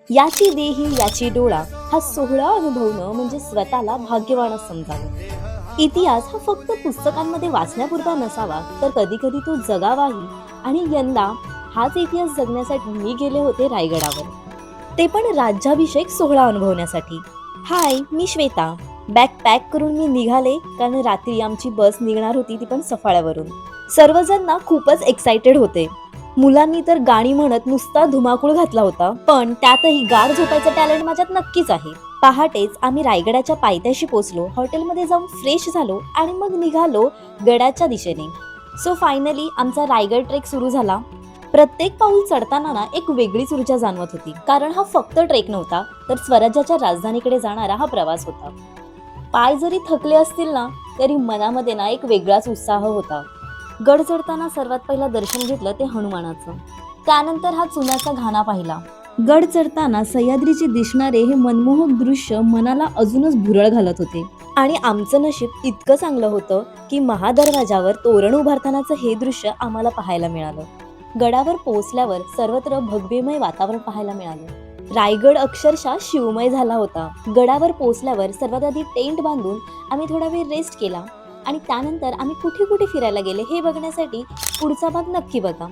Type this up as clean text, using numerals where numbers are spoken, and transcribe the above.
याची देही याची डोळा हा सोहळा अनुभवणं म्हणजे स्वतःला भाग्यवानच समजावं. इतिहास हा फक्त पुस्तकांमध्ये वाचण्यापुरता नसावा, तर कधी कधी तो जगावाही. आणि यंदा हाच इतिहास जगण्यासाठी मी गेले होते रायगडावर, ते पण राज्याभिषेक सोहळा अनुभवण्यासाठी. हाय, मी श्वेता. बॅग पॅक करून मी निघाले, कारण रात्री आमची बस निघणार होती, ती पण सफाळ्यावरून. सर्वजण ना खूपच एक्साइटेड होते. मुलांनी तर गाणी म्हणत नुसता धुमाकूळ घातला होता, पण त्यातही गाढ झोपायचं टॅलेंट माझ्यात नक्कीच आहे. पहाटेच आम्ही रायगडाच्या पायथ्याशी पोहोचलो, हॉटेलमध्ये जाऊन फ्रेश झालो आणि मग निघालो गडाच्या दिशेने. सो फायनली आमचा रायगड ट्रेक सुरू झाला. प्रत्येक पाऊल चढताना ना एक वेगळीच ऊर्जा जाणवत होती, कारण हा फक्त ट्रेक नव्हता, तर स्वराज्याच्या राजधानीकडे जाणारा हा प्रवास होता. पाय जरी थकले असतील ना, तरी मनामध्ये ना एक वेगळाच उत्साह होता. गड चढताना सर्वात पहिला दर्शन घेतलं ते हनुमानाचं. त्यानंतर हा चुन्याचा घाणा पाहिला. गड चढताना सह्याद्रीचे दिसणारे हे मनमोहक दृश्य मनाला अजूनच भुरळ घालत होते. आणि आमचं नशीब इतकं चांगलं होतं की महादरवाजावर तोरण उभारतानाचं हे दृश्य आम्हाला पाहायला मिळालं. गडावर पोहोचल्यावर सर्वत्र भगवेमय वातावरण पाहायला मिळालं. रायगड अक्षरशः शिवमय झाला होता. गडावर पोहोचल्यावर सर्वात आधी टेंट बांधून आम्ही थोडा वेळ रेस्ट केला आणि त्यानंतर आम्ही कुठे कुठे फिरायला गेले हे बघण्यासाठी पुढचा भाग नक्की बघा.